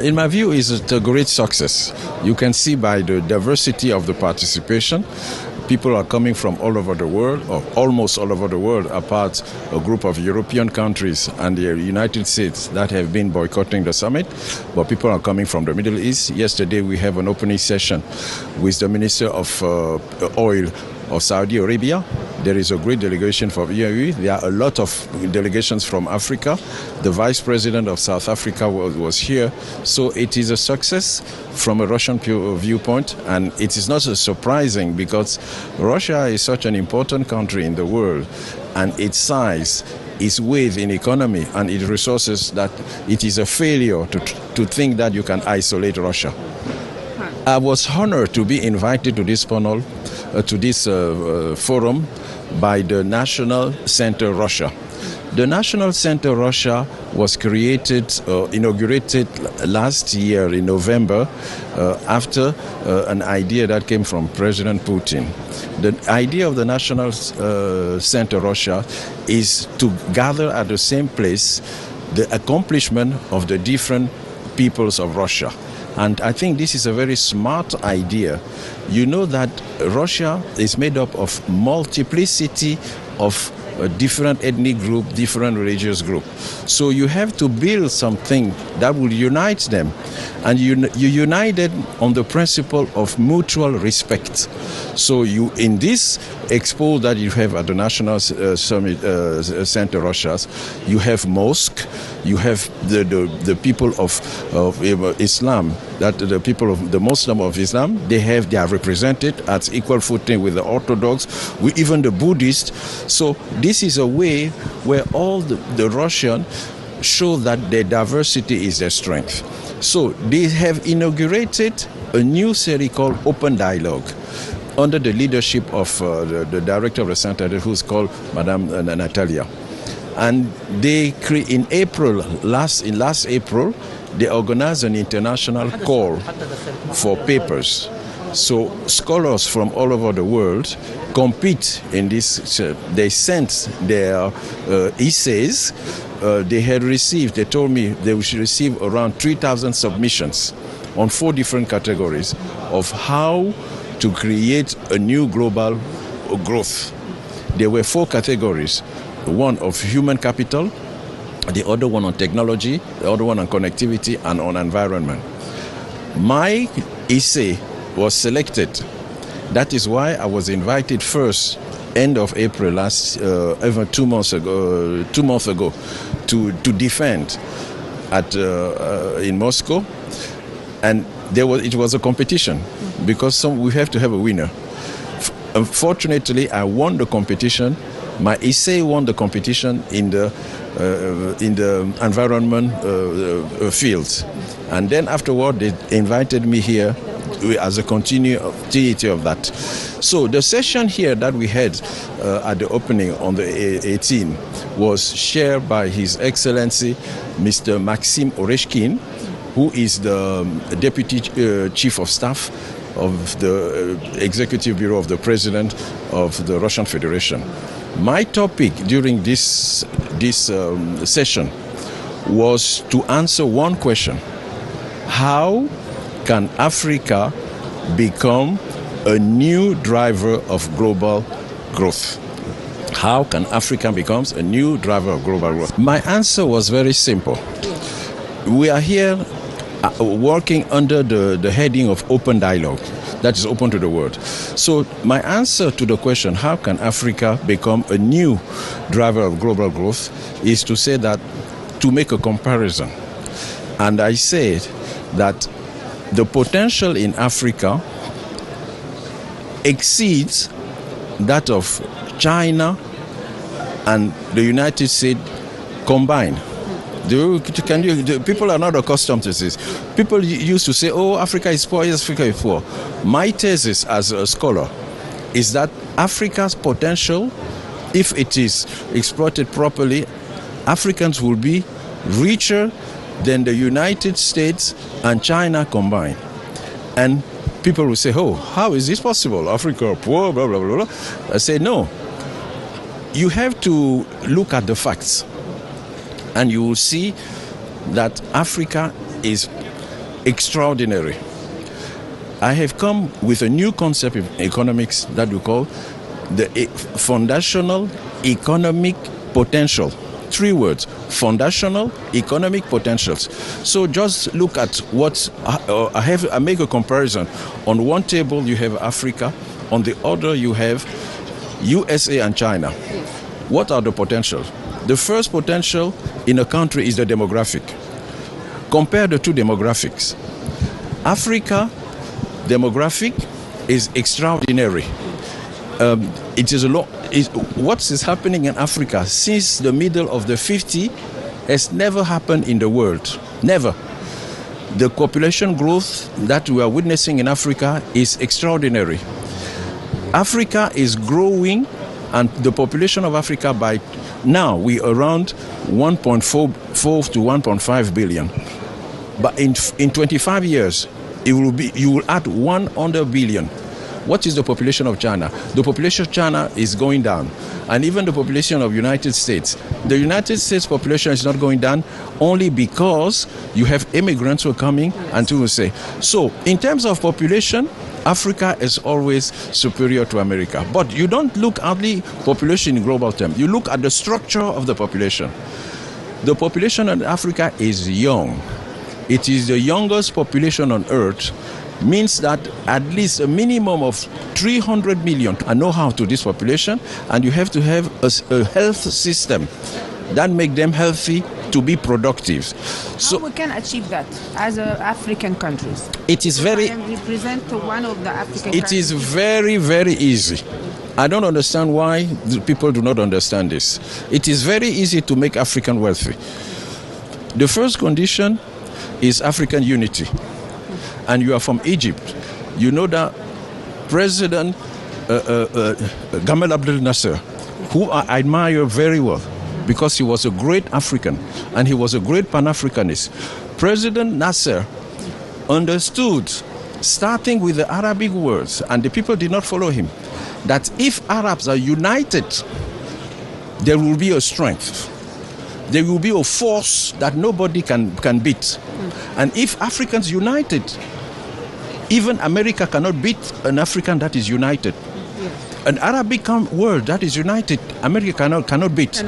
In my view, it's a great success. You can see by the diversity of the participation. People are coming from all over the world, or almost all over the world, apart a group of European countries and the United States that have been boycotting the summit. But people are coming from the Middle East. Yesterday we have an opening session with the Minister of Oil of Saudi Arabia. There is a great delegation from UAE. There are a lot of delegations from Africa. The Vice President of South Africa was here. So it is a success from a Russian viewpoint, and it is not so surprising because Russia is such an important country in the world, and its size, its weight in economy and its resources, that it is a failure to think that you can isolate Russia. I was honored to be invited to this panel, to this forum by the National Center Russia. The National Center Russia was inaugurated last year in November after an idea that came from President Putin. The idea of the National Center Russia is to gather at the same place the accomplishment of the different peoples of Russia. And I think this is a very smart idea. You know that Russia is made up of multiplicity of different ethnic group, different religious group. So you have to build something that will unite them. And you unite them on the principle of mutual respect. So you, in this expo that you have at the National Summit Center Russia, you have mosque, you have the people of Islam, that the people of the Muslim of Islam, they are represented at equal footing with the Orthodox, with even the Buddhists. So this is a way where all the Russian show that their diversity is their strength. So they have inaugurated a new series called Open Dialogue under the leadership of the director of the center, who's called Madame Natalia. And they in last April, they organized an international call for papers. So scholars from all over the world compete in this. They sent their essays. They told me they should receive around 3,000 submissions on 4 different categories of how to create a new global growth. There were 4 categories, one of human capital, the other one on technology, the other one on connectivity and on environment. My essay was selected. That is why I was invited first, end of April even 2 months ago, to defend in Moscow, and it was a competition because we have to have a winner. Unfortunately, I won the competition. My essay won the competition in the environment field, and then afterward they invited me here as a continuity of that. So the session here that we had at the opening on the 18th was shared by His Excellency Mr. Maxim Oreshkin, who is the Deputy Chief of Staff of the Executive Bureau of the President of the Russian Federation. My topic during this session was to answer one question: how can Africa become a new driver of global growth? How can Africa become a new driver of global growth? My answer was very simple. We are here working under the heading of open dialogue, that is open to the world. So my answer to the question, how can Africa become a new driver of global growth, is to say that, to make a comparison. And I said that the potential in Africa exceeds that of China and the United States combined. People are not accustomed to this. People used to say, oh, Africa is poor, yes, Africa is poor. My thesis as a scholar is that Africa's potential, if it is exploited properly, Africans will be richer than the United States and China combined. And people will say, oh, how is this possible? Africa poor, blah, blah, blah, blah. I say, no. You have to look at the facts. And you will see that Africa is extraordinary. I have come with a new concept of economics that we call the foundational economic potential. 3 words: foundational economic potentials. So just look at what I make a comparison. On one table you have Africa, on the other you have USA and China. What are the potentials? The first potential in a country is the demographic. Compare the 2 demographics. Africa demographic is extraordinary. What is happening in Africa since the middle of the 50s has never happened in the world. Never. The population growth that we are witnessing in Africa is extraordinary. Africa is growing, and the population of Africa by now we around 1.4 to 1.5 billion. But in 25 years, you will add 100 billion. What is the population of China? The population of China is going down. And even the population of United States. The United States population is not going down only because you have immigrants who are coming and who will say. So in terms of population, Africa is always superior to America. But you don't look at the population in global terms. You look at the structure of the population. The population in Africa is young. It is the youngest population on earth. Means that at least a minimum of 300 million are know-how to this population, and you have to have a health system that make them healthy to be productive. So how we can achieve that as African countries? It is very. I represent one of the African It countries. is very, very easy. I don't understand why people do not understand this. It is very easy to make African wealthy. The first condition is African unity. And you are from Egypt, you know that President Gamal Abdel Nasser, who I admire very well, because he was a great African and he was a great Pan-Africanist. President Nasser understood, starting with the Arabic words, and the people did not follow him, that if Arabs are united, there will be a strength. There will be a force that nobody can beat. And if Africans united, even America cannot beat an African that is united. An Arabic world that is united, America cannot beat.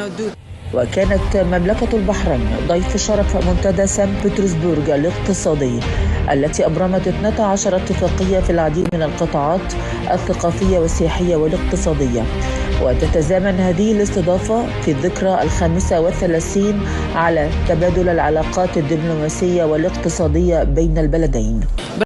وكانت مملكة البحرين ضيف شرف منتدى سان بطرسبرغ الاقتصادي التي أبرمت 12 اتفاقية في العديد من القطاعات الثقافية والسياحية والاقتصادية. وتتزامن هذه الاستضافة في الذكرى 35 على تبادل العلاقات الدبلوماسية والاقتصادية بين البلدين.